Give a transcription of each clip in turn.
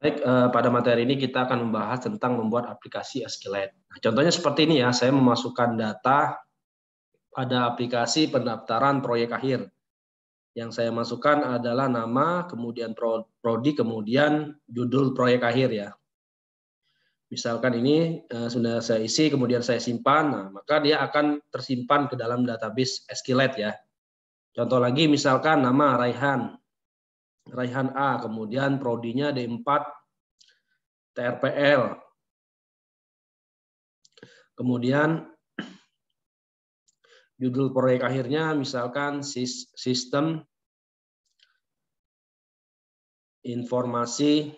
Baik, pada materi ini kita akan membahas tentang membuat aplikasi SQLite. Nah, contohnya seperti ini ya, saya memasukkan data pada aplikasi pendaftaran proyek akhir. Yang saya masukkan adalah nama, kemudian prodi, kemudian judul proyek akhir ya. Misalkan ini sudah saya isi, kemudian saya simpan, nah, maka dia akan tersimpan ke dalam database SQLite ya. Contoh lagi misalkan nama Raihan A, kemudian prodinya D4 TRPL. Kemudian judul proyek akhirnya misalkan sistem informasi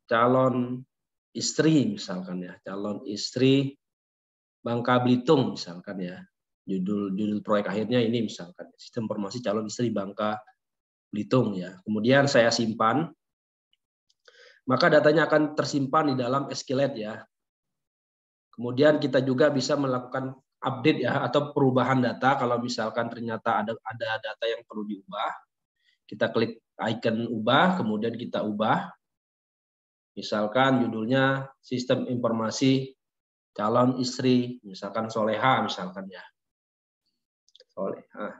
calon istri misalkan ya, calon istri Bangka Belitung misalkan ya. Judul proyek akhirnya ini misalkan sistem informasi calon istri Bangka Belitung ya. Kemudian saya simpan, maka datanya akan tersimpan di dalam SQLite ya. Kemudian kita juga bisa melakukan update ya atau perubahan data kalau misalkan ternyata ada data yang perlu diubah. Kita klik icon ubah, kemudian kita ubah. Misalkan judulnya sistem informasi calon istri, misalkan Soleha misalkan ya. Soleha.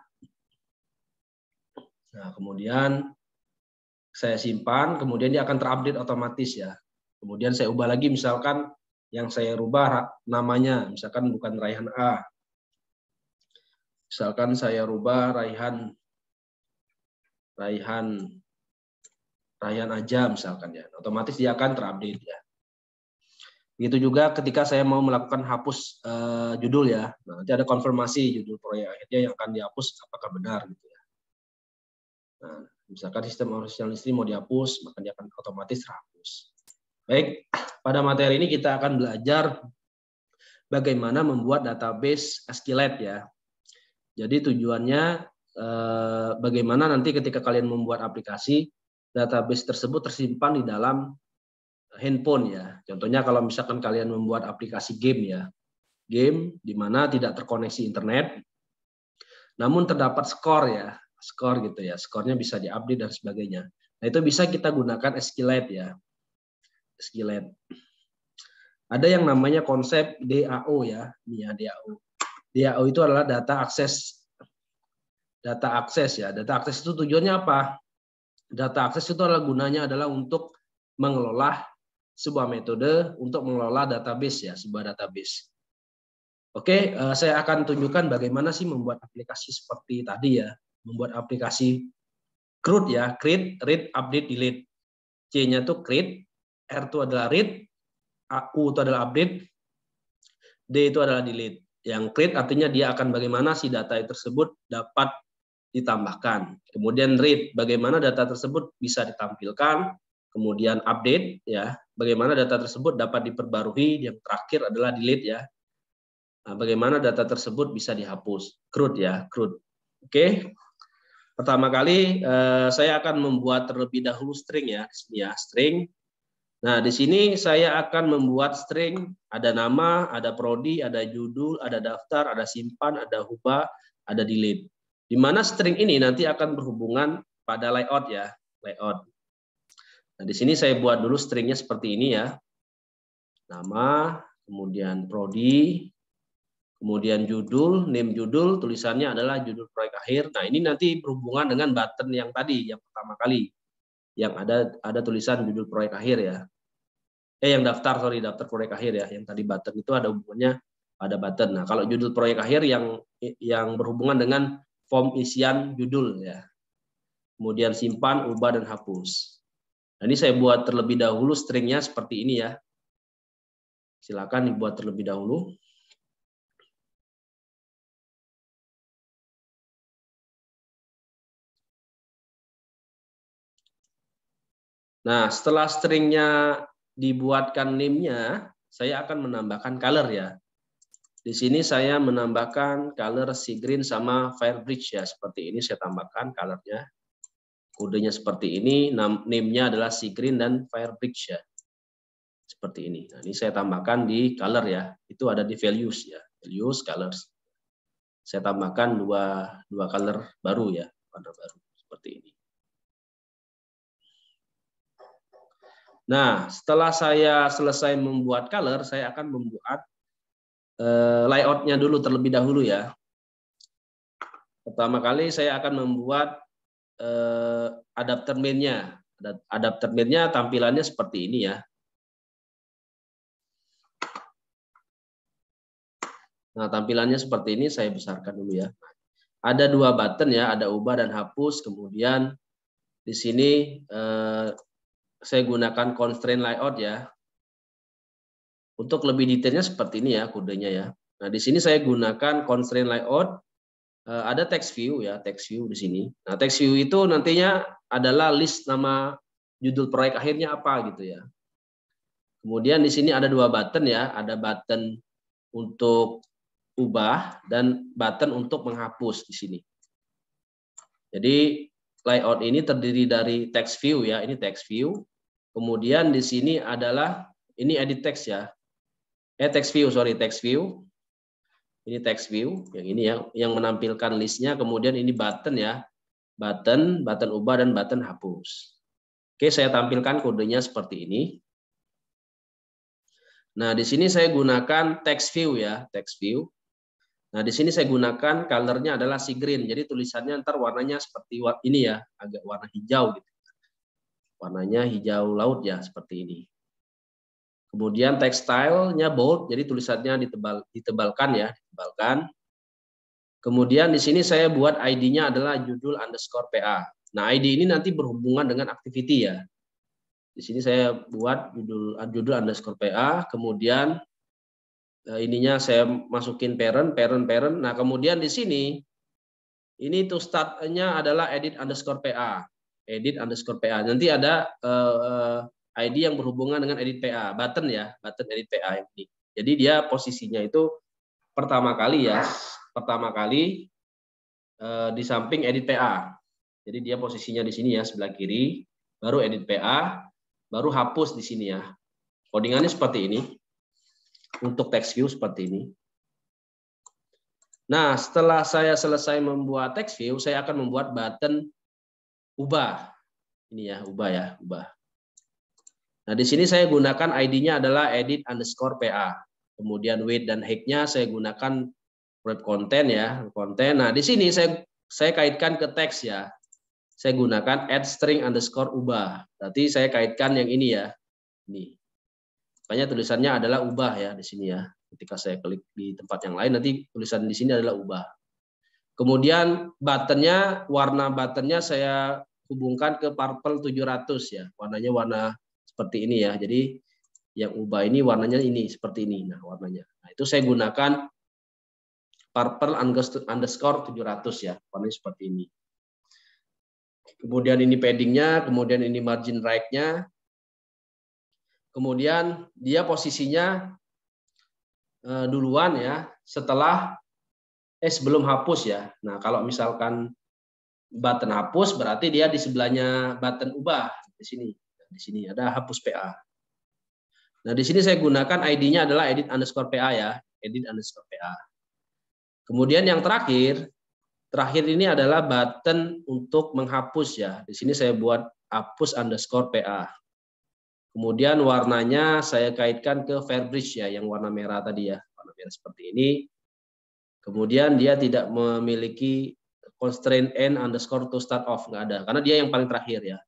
Nah, kemudian saya simpan, kemudian dia akan terupdate otomatis ya. Kemudian saya ubah lagi misalkan yang saya rubah namanya, misalkan bukan Raihan A. Misalkan saya rubah Raihan aja misalkan ya. Otomatis dia akan terupdate ya. Begitu juga ketika saya mau melakukan hapus judul ya. Nah, nanti ada konfirmasi judul proyek akhirnya yang akan dihapus apakah benar gitu ya. Nah, misalkan sistem original listrik mau dihapus, maka dia akan otomatis terhapus. Baik, pada materi ini kita akan belajar bagaimana membuat database SQLite ya. Jadi tujuannya bagaimana nanti ketika kalian membuat aplikasi, database tersebut tersimpan di dalam handphone ya. Contohnya kalau misalkan kalian membuat aplikasi game ya, game di mana tidak terkoneksi internet, namun terdapat skor ya, skor gitu ya, skornya bisa diupdate dan sebagainya. Nah itu bisa kita gunakan SQLite ya, SQLite. Ada yang namanya konsep DAO ya, ini ya DAO. DAO itu adalah data akses ya. Data akses itu tujuannya apa? Data akses itu adalah gunanya adalah untuk mengelola sebuah metode untuk mengelola database ya, sebuah database. Oke, saya akan tunjukkan bagaimana sih membuat aplikasi seperti tadi ya, membuat aplikasi CRUD ya, create, read, update, delete. C-nya itu create, R itu adalah read, U itu adalah update, D itu adalah delete. Yang create artinya dia akan bagaimana si data tersebut dapat ditambahkan. Kemudian read, bagaimana data tersebut bisa ditampilkan. Kemudian update ya, bagaimana data tersebut dapat diperbarui. Yang terakhir adalah delete ya. Nah, bagaimana data tersebut bisa dihapus. CRUD ya, CRUD. Oke. Pertama kali saya akan membuat terlebih dahulu string ya, string. Nah, di sini saya akan membuat string, ada nama, ada prodi, ada judul, ada daftar, ada simpan, ada hubah, ada delete. Di mana string ini nanti akan berhubungan pada layout ya, layout. Nah, di sini saya buat dulu stringnya seperti ini ya. Nama, kemudian prodi, kemudian judul, name judul, tulisannya adalah judul proyek akhir. Nah, ini nanti berhubungan dengan button yang tadi, yang pertama kali. Yang ada tulisan judul proyek akhir ya. Yang daftar proyek akhir ya. Yang tadi button itu ada hubungannya pada button. Nah, kalau judul proyek akhir yang berhubungan dengan form isian judul ya. Kemudian simpan, ubah, dan hapus. Nah, ini saya buat terlebih dahulu stringnya seperti ini ya. Silakan dibuat terlebih dahulu. Nah, setelah stringnya dibuatkan name-nya, saya akan menambahkan color ya. Di sini saya menambahkan color sea green sama Firebridge ya. Seperti ini saya tambahkan colornya. Kodenya seperti ini, name-nya adalah sea green dan Firebridge ya. Seperti ini. Nah, ini saya tambahkan di color ya. Itu ada di values ya. Values, colors. Saya tambahkan dua color baru ya. Warna baru seperti ini. Nah, setelah saya selesai membuat color, saya akan membuat layout-nya dulu terlebih dahulu ya. Pertama kali saya akan membuat adapter main-nya. Adapter main-nya tampilannya seperti ini ya. Nah, tampilannya seperti ini, saya besarkan dulu ya. Ada dua button ya, ada ubah dan hapus. Kemudian di sini saya gunakan constraint layout ya. Untuk lebih detailnya seperti ini ya kodenya ya. Nah, di sini saya gunakan constraint layout. Ada text view ya, text view di sini. Nah, text view itu nantinya adalah list nama judul proyek akhirnya apa gitu ya. Kemudian di sini ada dua button ya, ada button untuk ubah dan button untuk menghapus di sini. Jadi layout ini terdiri dari text view ya, ini text view. Kemudian di sini adalah ini edit text ya. Text view, sorry, text view. Ini text view, yang ini yang menampilkan listnya. Kemudian ini button ya, button ubah dan button hapus. Oke, saya tampilkan kodenya seperti ini. Nah, di sini saya gunakan text view ya, text view. Nah, di sini saya gunakan colornya adalah sea green. Jadi tulisannya ntar warnanya seperti ini ya, agak warna hijau gitu. Warnanya hijau laut ya, seperti ini. Kemudian text style-nya bold, jadi tulisannya ditebalkan ya, ditebalkan. Kemudian di sini saya buat ID-nya adalah judul underscore PA. Nah, ID ini nanti berhubungan dengan activity ya. Di sini saya buat judul underscore PA, kemudian ininya saya masukin parent. Nah, kemudian di sini ini to start-nya adalah edit underscore PA. Edit underscore PA. Nanti ada ID yang berhubungan dengan edit PA, button ya, button edit PA ini. Jadi dia posisinya itu pertama kali ya, di samping edit PA. Jadi dia posisinya di sini ya, sebelah kiri, baru edit PA, baru hapus di sini ya. Codingannya seperti ini. Untuk text view seperti ini. Nah, setelah saya selesai membuat text view, saya akan membuat button ubah. Ini ya, ubah ya, ubah. Nah, di sini saya gunakan ID-nya adalah edit underscore PA. Kemudian weight dan height-nya saya gunakan web content ya, konten. Nah, di sini saya kaitkan ke teks ya. Saya gunakan add string underscore ubah. Berarti saya kaitkan yang ini ya. Ini. Makanya tulisannya adalah ubah ya di sini ya. Ketika saya klik di tempat yang lain, nanti tulisan di sini adalah ubah. Kemudian buttonnya, warna buttonnya saya hubungkan ke purple 700 ya. Warnanya warna seperti ini ya. Jadi yang ubah ini warnanya ini seperti ini. Nah, warnanya. Nah, itu saya gunakan purple underscore 700 ya. Warnanya seperti ini. Kemudian ini paddingnya, kemudian ini margin right-nya. Kemudian dia posisinya duluan ya, setelah sebelum hapus ya. Nah, kalau misalkan button hapus berarti dia di sebelahnya button ubah di sini. Di sini ada hapus PA. Nah, di sini saya gunakan ID-nya adalah edit underscore PA ya, edit underscore PA. Kemudian yang terakhir ini adalah button untuk menghapus ya. Di sini saya buat hapus underscore PA. Kemudian warnanya saya kaitkan ke Fairbridge ya, yang warna merah tadi ya, warna merah seperti ini. Kemudian dia tidak memiliki constraint n underscore to start off, nggak ada, karena dia yang paling terakhir ya.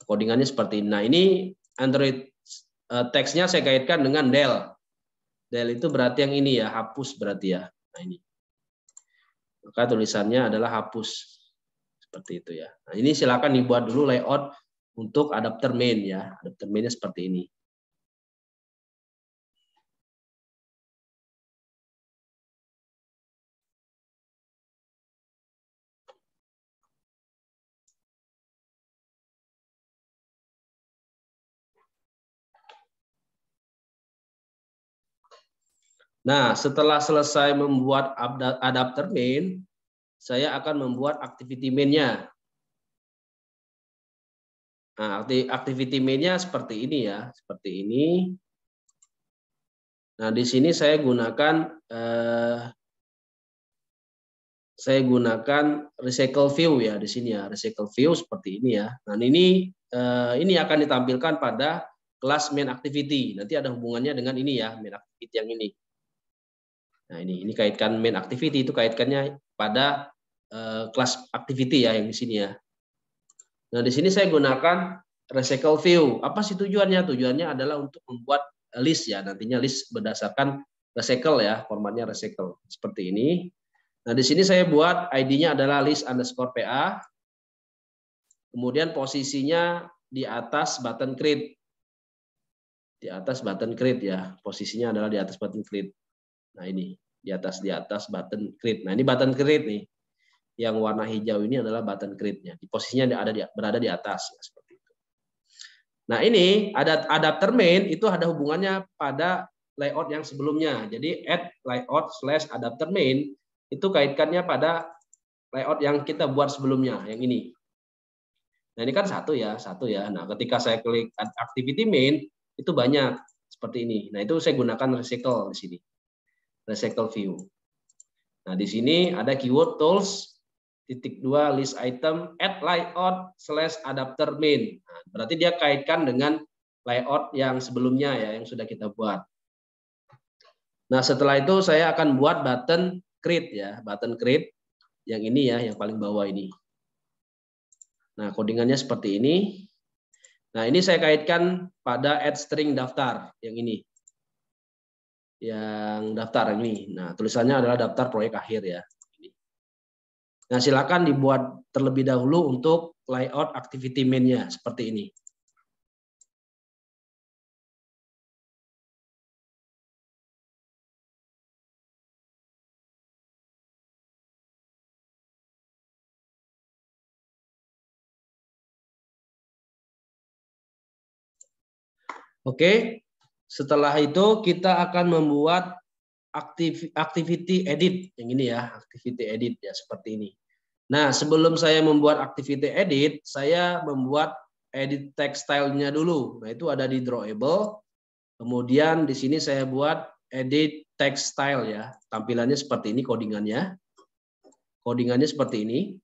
Codingannya seperti ini. Nah, ini Android teksnya saya kaitkan dengan del. Del itu berarti yang ini ya, hapus berarti ya. Nah, ini. Maka tulisannya adalah hapus. Seperti itu ya. Nah, ini silakan dibuat dulu layout untuk adapter main ya. Adapter mainnya seperti ini. Nah, setelah selesai membuat adapter main, saya akan membuat activity main-nya. Nah, activity main-nya seperti ini ya, seperti ini. Nah, di sini saya gunakan recycle view ya di sini ya, recycle view seperti ini ya. Nah, ini ini akan ditampilkan pada kelas main activity. Nanti ada hubungannya dengan ini ya, main activity yang ini. Nah, ini kaitkan main activity itu kaitkannya pada kelas activity ya yang di sini ya. Nah, di sini saya gunakan recycle view. Apa sih tujuannya? Tujuannya adalah untuk membuat list ya. Nantinya list berdasarkan recycle ya, formatnya recycle seperti ini. Nah, di sini saya buat ID-nya adalah list_PA. Kemudian posisinya di atas button create. Di atas button create ya. Posisinya adalah di atas button create. Nah, ini di atas button create. Nah, ini button create nih. Yang warna hijau ini adalah button create-nya. Di posisinya berada di atas ya, seperti itu. Nah, ini ada adapter main itu ada hubungannya pada layout yang sebelumnya. Jadi add layout/adapter main itu kaitkannya pada layout yang kita buat sebelumnya, yang ini. Nah, ini kan satu ya. Nah, ketika saya klik activity main itu banyak seperti ini. Nah, itu saya gunakan recycle di sini. Recycle view. Nah, di sini ada keyword tools _2 list item add layout/adapter main. Nah, berarti dia kaitkan dengan layout yang sebelumnya ya, yang sudah kita buat. Nah, setelah itu saya akan buat button create ya, button create yang ini ya, yang paling bawah ini. Nah, codingannya seperti ini. Nah, ini saya kaitkan pada add string daftar yang ini. Yang daftar ini. Nah, tulisannya adalah daftar proyek akhir ya. Nah, silakan dibuat terlebih dahulu untuk layout activity main-nya seperti ini. Oke, setelah itu kita akan membuat activity edit yang ini ya, activity edit ya seperti ini. Nah, sebelum saya membuat activity edit, saya membuat edit text style-nya dulu. Nah, itu ada di drawable. Kemudian di sini saya buat edit text style ya. Tampilannya seperti ini codingannya. Codingannya seperti ini.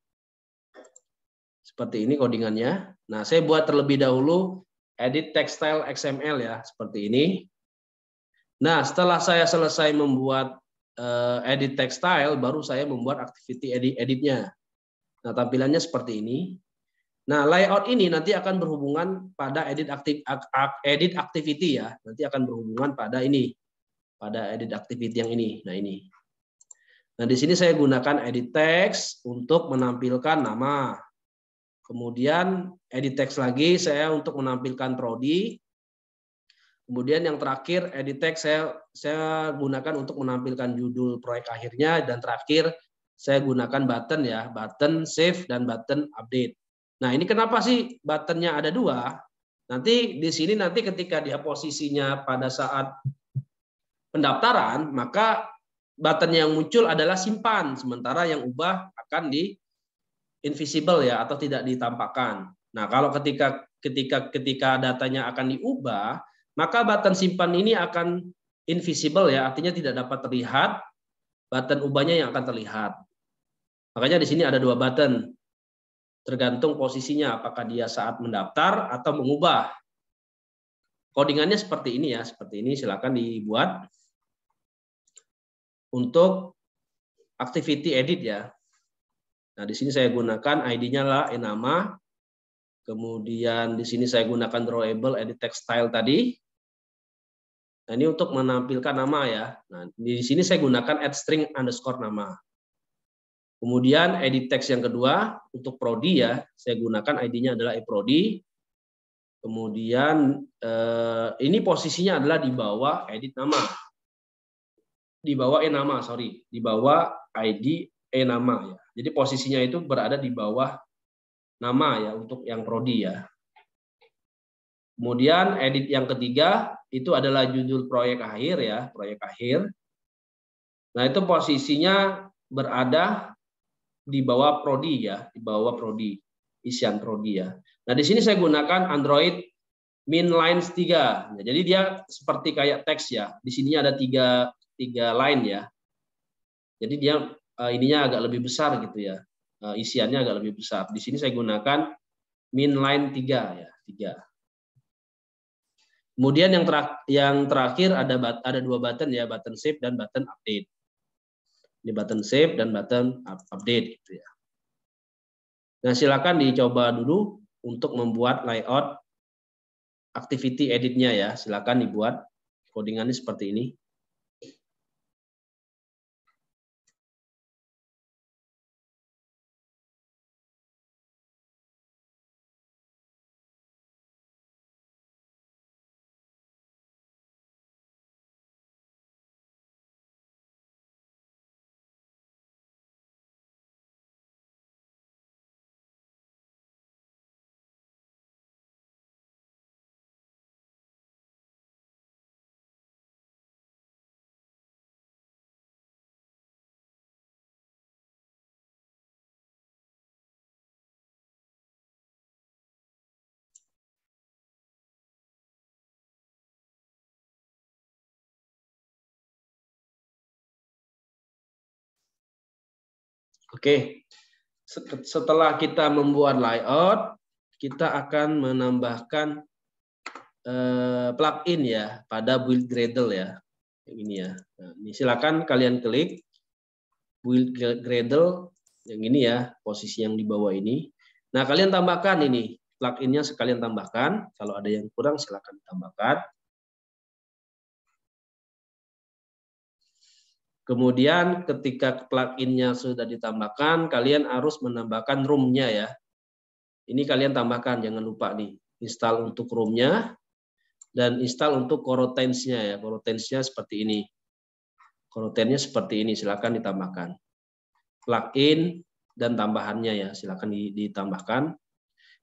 Seperti ini codingannya. Nah, saya buat terlebih dahulu edit text style XML ya, seperti ini. Nah, setelah saya selesai membuat edit text style, baru saya membuat activity edit-nya. Nah, tampilannya seperti ini. Nah, layout ini nanti akan berhubungan pada edit activity ya. Nanti akan berhubungan pada ini, pada edit activity yang ini. Nah, ini. Nah, di sini saya gunakan edit text untuk menampilkan nama. Kemudian edit text lagi saya untuk menampilkan prodi. Kemudian yang terakhir edit text saya gunakan untuk menampilkan judul proyek akhirnya, dan terakhir saya gunakan button ya, button save dan button update. Nah, ini kenapa sih buttonnya ada dua? Nanti di sini ketika dia posisinya pada saat pendaftaran, maka button yang muncul adalah simpan, sementara yang ubah akan di invisible ya, atau tidak ditampakkan. Nah, kalau ketika datanya akan diubah, maka button simpan ini akan invisible ya, artinya tidak dapat terlihat. Button ubahnya yang akan terlihat. Makanya di sini ada dua button. Tergantung posisinya, apakah dia saat mendaftar atau mengubah. Codingannya seperti ini ya, seperti ini. Silakan dibuat untuk activity edit ya. Nah, di sini saya gunakan ID-nya lah nama. Kemudian di sini saya gunakan drawable edit text style tadi. Nah, ini untuk menampilkan nama ya. Nah, di sini saya gunakan add string _ nama. Kemudian edit text yang kedua untuk prodi ya, saya gunakan ID-nya adalah eProdi. Kemudian ini posisinya adalah di bawah edit nama. Di bawah nama, sorry. Di bawah ID nama ya. Jadi posisinya itu berada di bawah nama ya untuk yang prodi ya. Kemudian edit yang ketiga itu adalah judul proyek akhir ya, proyek akhir. Nah, itu posisinya berada di bawah prodi ya, di bawah prodi, isian prodi ya. Nah, di sini saya gunakan Android min lines 3. Nah, jadi dia seperti kayak teks ya. Di sini ada tiga line ya. Jadi dia ininya agak lebih besar gitu ya. Isiannya agak lebih besar. Di sini saya gunakan min line 3 ya. 3. Kemudian yang terakhir ada 2 button ya, button save dan button update. Ini button save dan button update gitu ya. Nah, silakan dicoba dulu untuk membuat layout activity editnya ya. Silakan dibuat codingannya seperti ini. Oke, setelah kita membuat layout, kita akan menambahkan plugin ya pada build Gradle ya. Yang ini ya. Nah, ini silakan kalian klik build Gradle yang ini ya, posisi yang di bawah ini. Nah, kalian tambahkan ini pluginnya, sekalian tambahkan. Kalau ada yang kurang silakan tambahkan. Kemudian ketika pluginnya sudah ditambahkan, kalian harus menambahkan room-nya ya. Ini kalian tambahkan, jangan lupa nih. Install untuk room-nya dan install untuk coroutines-nya ya. Coroutines-nya seperti ini. Coroutine-nya seperti ini, silakan ditambahkan. Plugin dan tambahannya ya, silakan ditambahkan.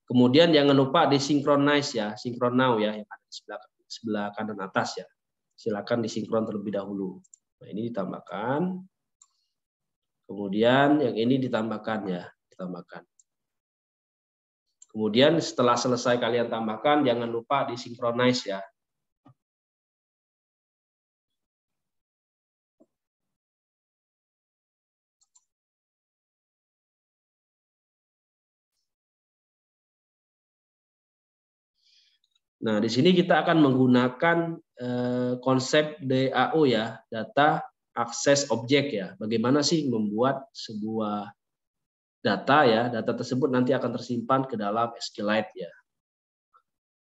Kemudian jangan lupa disinkronize ya, syncron now ya, yang ada di sebelah kanan atas ya. Silakan disinkron terlebih dahulu. Nah, ini ditambahkan. Kemudian yang ini ditambahkan ya, ditambahkan. Kemudian setelah selesai kalian tambahkan, jangan lupa disinkronize ya. Nah, di sini kita akan menggunakan konsep DAO ya, data access object ya. Bagaimana sih membuat sebuah data ya, data tersebut nanti akan tersimpan ke dalam SQLite ya.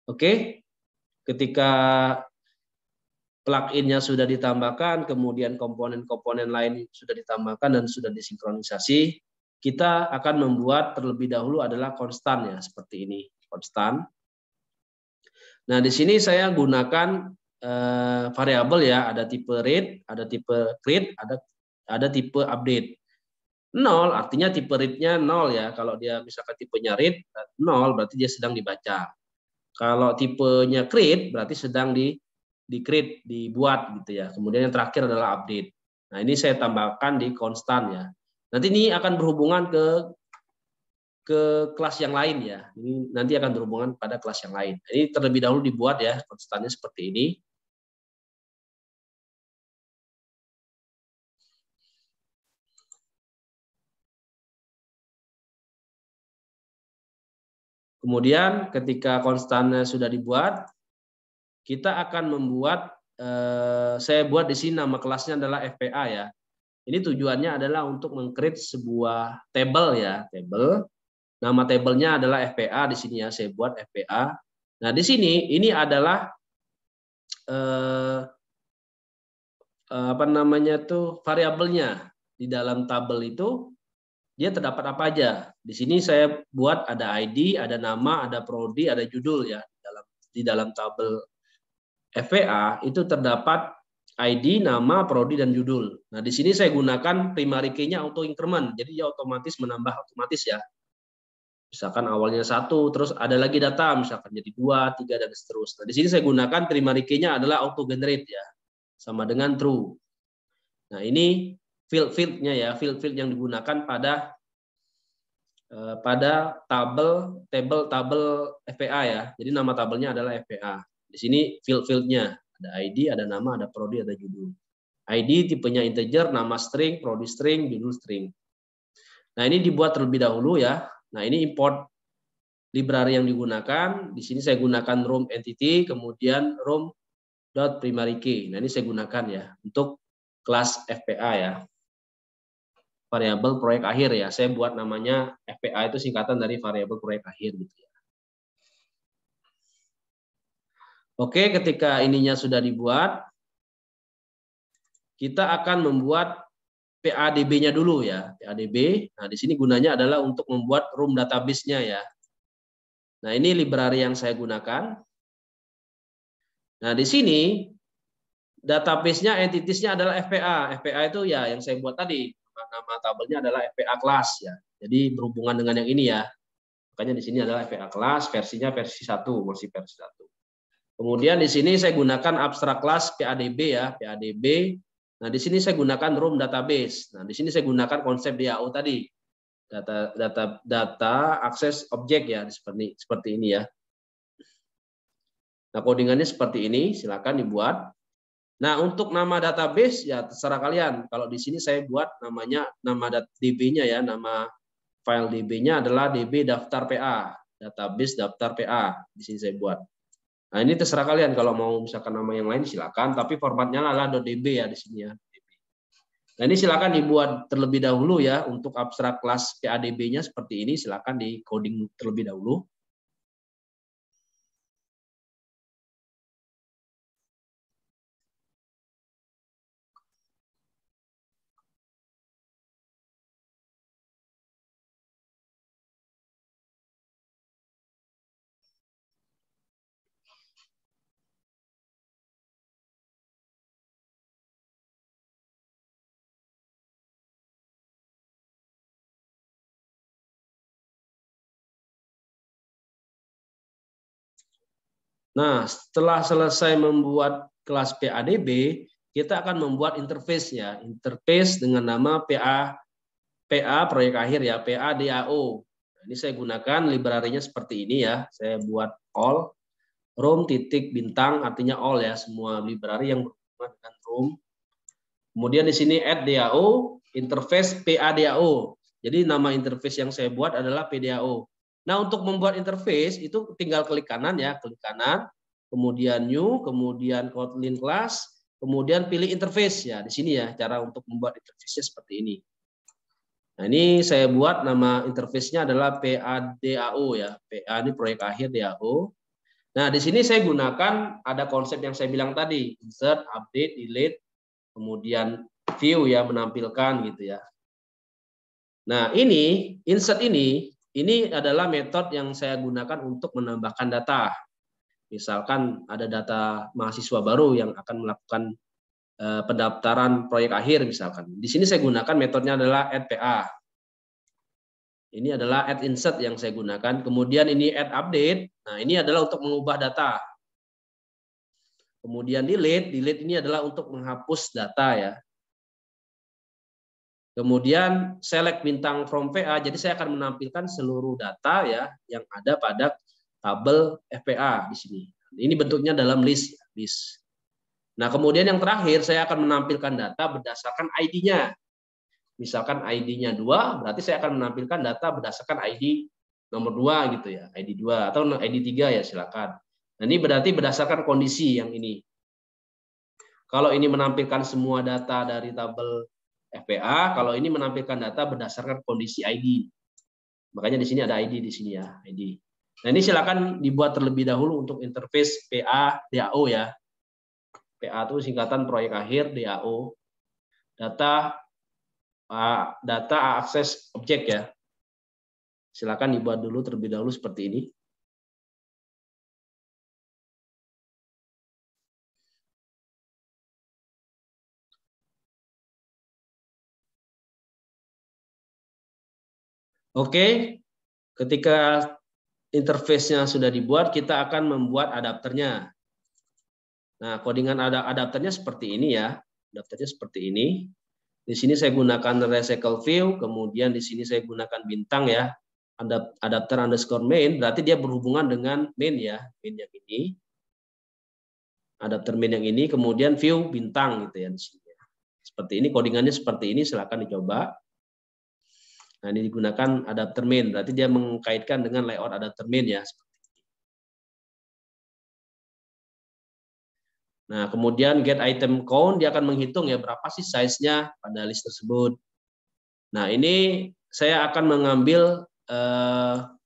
Oke, ketika plugin-nya sudah ditambahkan, kemudian komponen-komponen lain sudah ditambahkan dan sudah disinkronisasi, kita akan membuat terlebih dahulu adalah konstan ya, seperti ini, konstan. Nah, di sini saya gunakan variabel ya, ada tipe read, ada tipe create, ada tipe update. 0 artinya tipe read-nya 0 ya. Kalau dia misalkan tipenya read 0 berarti dia sedang dibaca. Kalau tipenya create berarti sedang di-create, dibuat gitu ya. Kemudian yang terakhir adalah update. Nah, ini saya tambahkan di konstan ya. Nanti ini akan berhubungan ke kelas yang lain ya. Ini nanti akan berhubungan pada kelas yang lain. Ini terlebih dahulu dibuat ya, konstannya seperti ini. Kemudian ketika konstannya sudah dibuat, kita akan membuat, saya buat di sini nama kelasnya adalah FPA ya. Ini tujuannya adalah untuk meng-create sebuah table ya, table. Nama tabelnya adalah FPA di sini ya, saya buat FPA. Nah, di sini ini adalah apa namanya tuh variabelnya. Di dalam tabel itu dia terdapat apa aja. Di sini saya buat ada ID, ada nama, ada prodi, ada judul ya. Di dalam tabel FPA itu terdapat ID, nama, prodi, dan judul. Nah, di sini saya gunakan primary key-nya auto increment, jadi dia otomatis menambah otomatis ya. Misalkan awalnya 1, terus ada lagi data, misalkan jadi 2, 3, dan seterusnya. Nah, di sini saya gunakan primary key-nya adalah auto generate ya, sama dengan true. Nah, ini field-fieldnya ya, field-field yang digunakan pada tabel FPA ya. Jadi nama tabelnya adalah FPA. Di sini field-fieldnya ada ID, ada nama, ada prodi, ada judul. ID tipenya integer, nama string, prodi string, judul string. Nah, ini dibuat terlebih dahulu ya. Nah, ini import library yang digunakan. Di sini saya gunakan room entity, kemudian room.primary key. Nah, ini saya gunakan ya untuk kelas FPA ya. Variabel proyek akhir ya. Saya buat namanya FPA itu singkatan dari variabel proyek akhir gitu ya. Oke, ketika ininya sudah dibuat, kita akan membuat PADB-nya dulu ya, PADB. Nah, di sini gunanya adalah untuk membuat room database-nya ya. Nah, ini library yang saya gunakan. Nah, di sini database-nya, entities-nya adalah FPA. FPA itu ya yang saya buat tadi. Nama tabelnya adalah FPA class ya. Jadi berhubungan dengan yang ini ya. Makanya di sini adalah FPA class, versinya versi 1, masih versi 1. Kemudian di sini saya gunakan abstract class PADB ya, PADB. Nah, di sini saya gunakan room database. Nah, di sini saya gunakan konsep DAO tadi. Data akses objek ya, seperti ini ya. Nah, codingannya seperti ini, silakan dibuat. Nah, untuk nama database ya terserah kalian. Kalau di sini saya buat namanya, nama DB-nya ya, nama file DB-nya adalah DB daftar PA, database daftar PA. Di sini saya buat. Nah, ini terserah kalian kalau mau misalkan nama yang lain silakan, tapi formatnya adalah .db ya di sini ya. Nah, ini silakan dibuat terlebih dahulu ya untuk abstrak kelas PADB-nya seperti ini, silakan di coding terlebih dahulu. Nah, setelah selesai membuat kelas PADB, kita akan membuat interface-nya. Interface dengan nama PA proyek akhir ya, PA DAO. Nah, ini saya gunakan library-nya seperti ini ya. Saya buat all room titik bintang artinya all ya, semua library yang berhubungan dengan room. Kemudian di sini add DAO, interface PA DAO. Jadi nama interface yang saya buat adalah PDAO. Nah, untuk membuat interface itu tinggal klik kanan ya, klik kanan, kemudian new, kemudian Kotlin class, kemudian pilih interface ya. Di sini ya cara untuk membuat interface-nya seperti ini. Nah, ini saya buat nama interface-nya adalah PADAO ya. PA ini proyek akhir DAO. Nah, di sini saya gunakan ada konsep yang saya bilang tadi, insert, update, delete, kemudian view ya, menampilkan gitu ya. Nah, ini insert ini adalah metode yang saya gunakan untuk menambahkan data. Misalkan ada data mahasiswa baru yang akan melakukan pendaftaran proyek akhir misalkan. Di sini saya gunakan metodenya adalah add PA. Ini adalah add insert yang saya gunakan. Kemudian ini add update. Nah, ini adalah untuk mengubah data. Kemudian delete ini adalah untuk menghapus data ya. Kemudian select bintang from PA, jadi saya akan menampilkan seluruh data ya yang ada pada tabel FPA di sini. Ini bentuknya dalam list. Nah, kemudian yang terakhir saya akan menampilkan data berdasarkan ID-nya. Misalkan ID-nya 2, berarti saya akan menampilkan data berdasarkan ID nomor 2 gitu ya, ID 2 atau ID 3 ya silakan. Nah, ini berarti berdasarkan kondisi yang ini. Kalau ini menampilkan semua data dari tabel FPA, kalau ini menampilkan data berdasarkan kondisi ID. Makanya di sini ada ID di sini ya, ID. Nah, ini silakan dibuat terlebih dahulu untuk interface PA DAO ya. PA itu singkatan proyek akhir DAO. Data akses objek ya. Silakan dibuat dulu terlebih dahulu seperti ini. Oke, ketika interface-nya sudah dibuat, kita akan membuat adapternya. Nah, codingan adapternya seperti ini ya. Adapternya seperti ini. Di sini saya gunakan recycle view, kemudian di sini saya gunakan bintang ya. Adapter underscore main, berarti dia berhubungan dengan main ya. Main yang ini. Adapter main yang ini, kemudian view bintang gitu ya di sini. Seperti ini, codingannya seperti ini, silakan dicoba. Nah, ini digunakan adapter main, berarti dia mengkaitkan dengan layout adapter main ya. Nah, kemudian get item count, dia akan menghitung ya berapa sih size-nya pada list tersebut. Nah, ini saya akan mengambil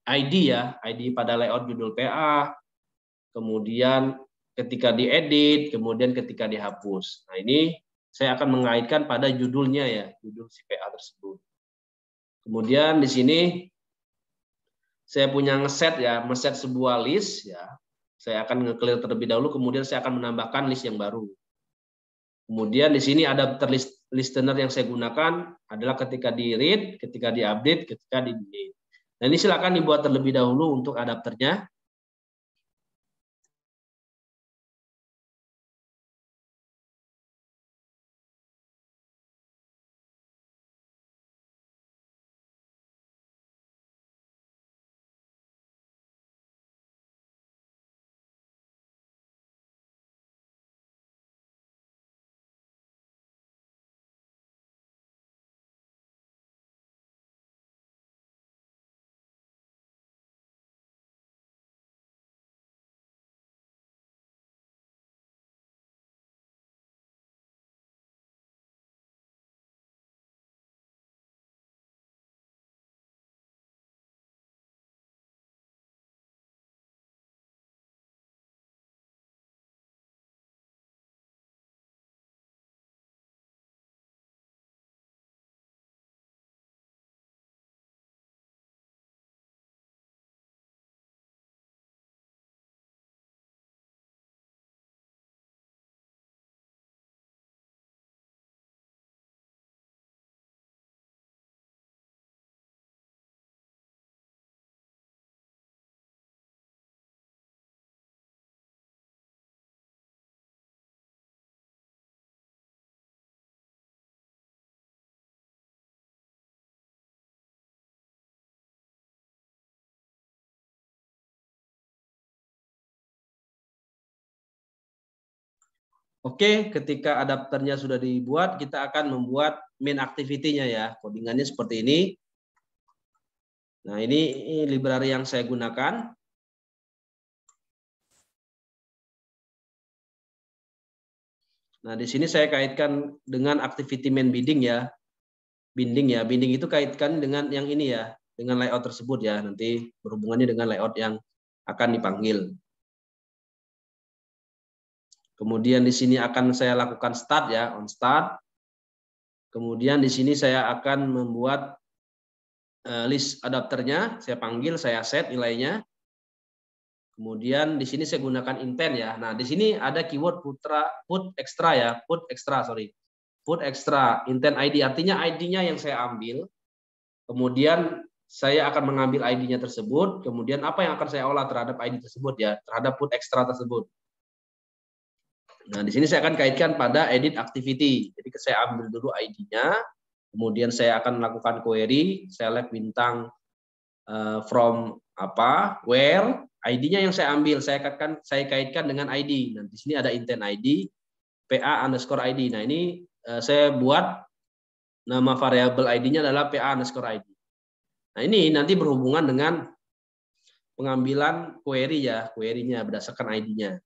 ID ya, ID pada layout judul PA, kemudian ketika diedit, kemudian ketika dihapus. Nah, ini saya akan mengaitkan pada judulnya ya, judul si PA tersebut. Kemudian di sini saya punya ngeset ya, ngeset sebuah list ya. Saya akan nge-clear terlebih dahulu, kemudian saya akan menambahkan list yang baru. Kemudian di sini ada listener yang saya gunakan adalah ketika di read, ketika di update, ketika di delete. Nah, ini silakan dibuat terlebih dahulu untuk adapternya. Oke, ketika adapternya sudah dibuat, kita akan membuat main activity-nya ya. Codingannya seperti ini. Nah, ini library yang saya gunakan. Nah, di sini saya kaitkan dengan activity main binding ya. Binding ya. Binding itu kaitkan dengan yang ini ya, dengan layout tersebut ya. Nanti berhubungannya dengan layout yang akan dipanggil. Kemudian di sini akan saya lakukan start ya, on start. Kemudian di sini saya akan membuat list adapternya, saya panggil, saya set nilainya. Kemudian di sini saya gunakan intent ya. Nah, di sini ada keyword put extra ya, put extra intent ID, artinya ID-nya yang saya ambil. Kemudian saya akan mengambil ID-nya tersebut, kemudian apa yang akan saya olah terhadap ID tersebut ya, terhadap put extra tersebut. Nah, di sini saya akan kaitkan pada edit activity. Jadi saya ambil dulu ID-nya, kemudian saya akan melakukan query, select bintang from where, ID-nya yang saya ambil, saya kaitkan dengan ID. Nah, di sini ada intent ID, PA_ID. Nah, ini saya buat nama variabel ID-nya adalah PA_ID. Nah, ini nanti berhubungan dengan pengambilan query ya, query-nya berdasarkan ID-nya.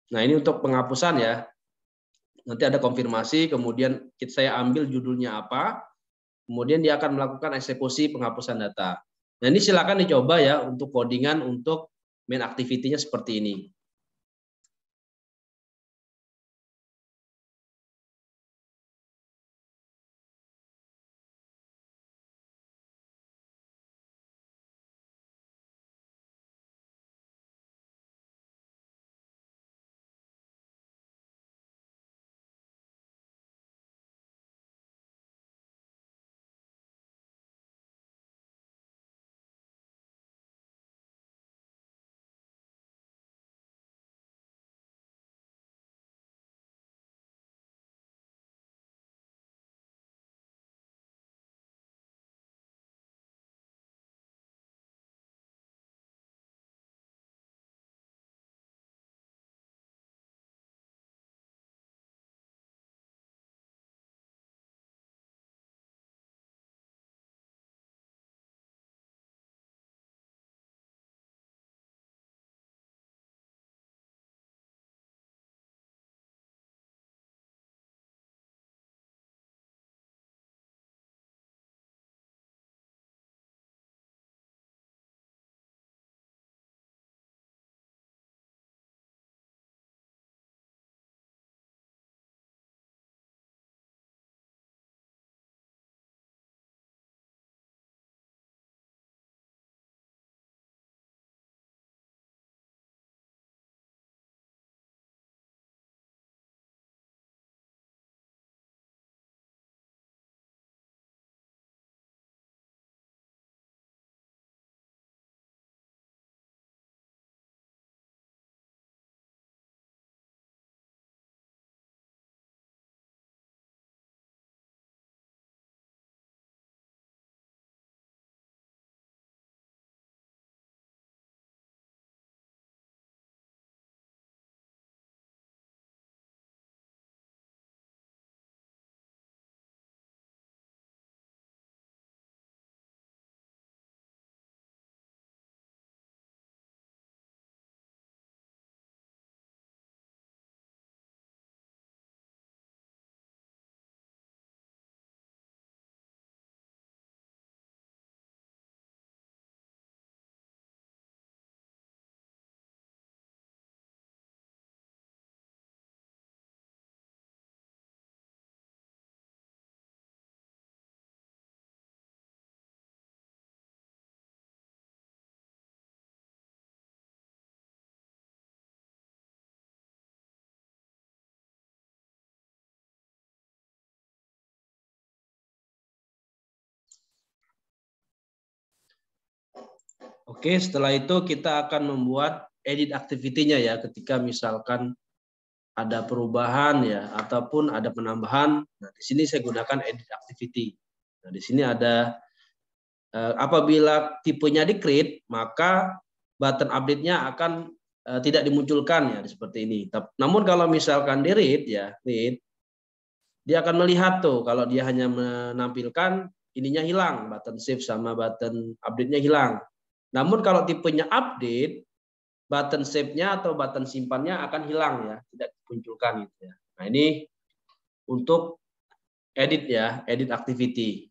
Nah, ini untuk penghapusan ya. Nanti ada konfirmasi, kemudian saya ambil judulnya apa, kemudian dia akan melakukan eksekusi penghapusan data. Nah, ini silakan dicoba ya untuk codingan untuk main activity-nya seperti ini. Oke, setelah itu kita akan membuat edit activity-nya ya, ketika misalkan ada perubahan ya, ataupun ada penambahan. Nah, di sini saya gunakan edit activity. Nah, di sini ada apabila tipenya di create, maka button update-nya akan tidak dimunculkan ya, seperti ini. Namun kalau misalkan di read ya, read, dia akan melihat tuh kalau dia hanya menampilkan ininya hilang, button save sama button update-nya hilang. Namun kalau tipenya update, button save-nya atau button simpannya akan hilang ya, tidak dimunculkan gitu ya. Nah, ini untuk edit ya, edit activity.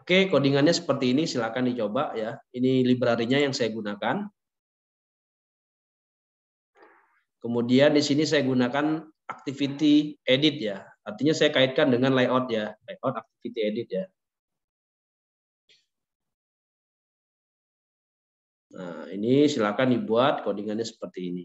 Oke, codingannya seperti ini, silakan dicoba ya. Ini library-nya yang saya gunakan. Kemudian di sini saya gunakan activity edit ya. Artinya saya kaitkan dengan layout ya, layout activity edit ya. Nah, ini silakan dibuat codingannya seperti ini.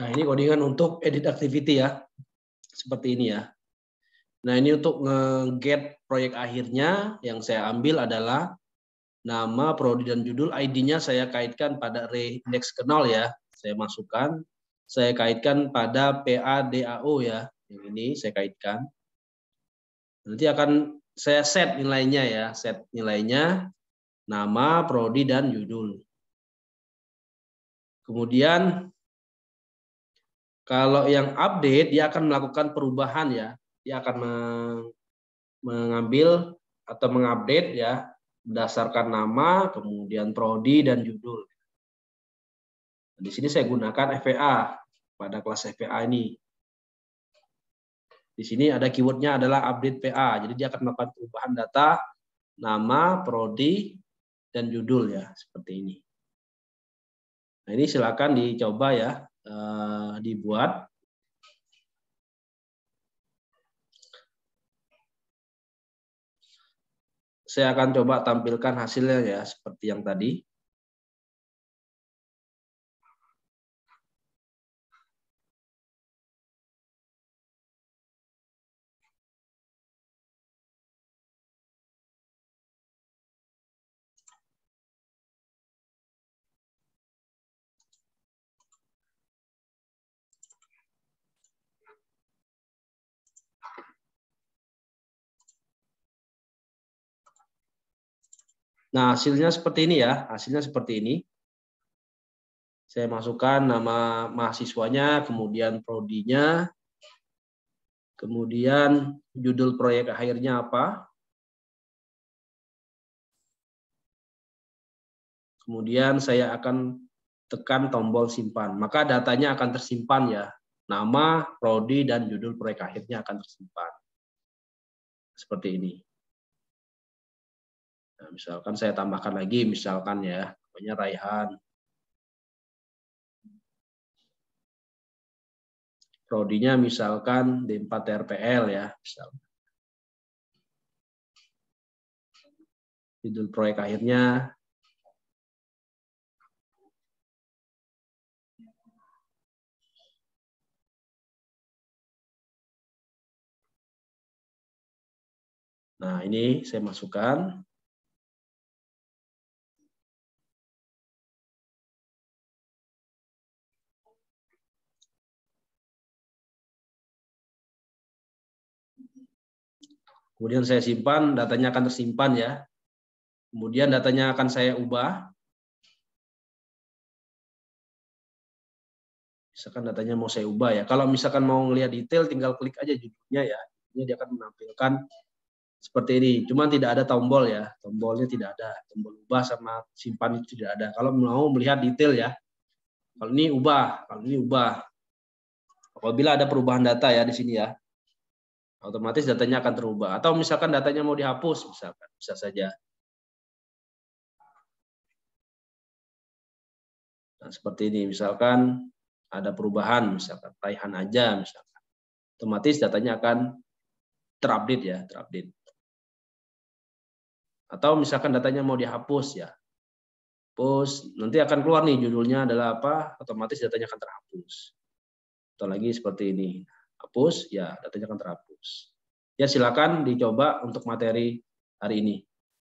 Nah, ini codingan untuk edit activity ya. Seperti ini ya. Nah, ini untuk nge-get proyek akhirnya yang saya ambil adalah nama, prodi, dan judul. ID-nya saya kaitkan pada array index kernel ya. Saya masukkan. Saya kaitkan pada PADAO ya. Yang ini saya kaitkan. Nanti akan saya set nilainya ya. Set nilainya, nama, prodi, dan judul. Kemudian kalau yang update, dia akan melakukan perubahan ya. Dia akan mengambil atau mengupdate ya berdasarkan nama, kemudian prodi dan judul. Di sini saya gunakan FVA pada kelas FVA ini. Di sini ada keywordnya adalah update PA. Jadi dia akan melakukan perubahan data nama, prodi, dan judul ya seperti ini. Nah, ini silakan dicoba ya, dibuat. Saya akan coba tampilkan hasilnya ya seperti yang tadi. Nah, hasilnya seperti ini ya. Hasilnya seperti ini. Saya masukkan nama mahasiswanya, kemudian prodinya, kemudian judul proyek akhirnya apa. Kemudian saya akan tekan tombol simpan. Maka datanya akan tersimpan ya. Nama, prodi, dan judul proyek akhirnya akan tersimpan. Seperti ini. Nah, misalkan saya tambahkan lagi, misalkan ya, namanya Raihan. Prodinya misalkan D4 RPL ya, misalkan. Judul proyek akhirnya nah, ini saya masukkan. Kemudian saya simpan, datanya akan tersimpan ya. Kemudian datanya akan saya ubah. Misalkan datanya mau saya ubah ya. Kalau misalkan mau ngelihat detail, tinggal klik aja judulnya ya. Ini dia akan menampilkan seperti ini. Cuma tidak ada tombol ya. Tombolnya tidak ada. Tombol ubah sama simpan itu tidak ada. Kalau mau melihat detail ya. Kalau ini ubah, kalau ini ubah. Apabila ada perubahan data ya di sini ya, otomatis datanya akan terubah. Atau misalkan datanya mau dihapus, misalkan bisa saja. Nah, seperti ini. Misalkan ada perubahan, misalkan Raihan aja, misalkan. Otomatis datanya akan terupdate ya, terupdate. Atau misalkan datanya mau dihapus ya, hapus, nanti akan keluar nih judulnya adalah apa, otomatis datanya akan terhapus. Atau lagi seperti ini, hapus, ya datanya akan terhapus. Ya silakan dicoba untuk materi hari ini.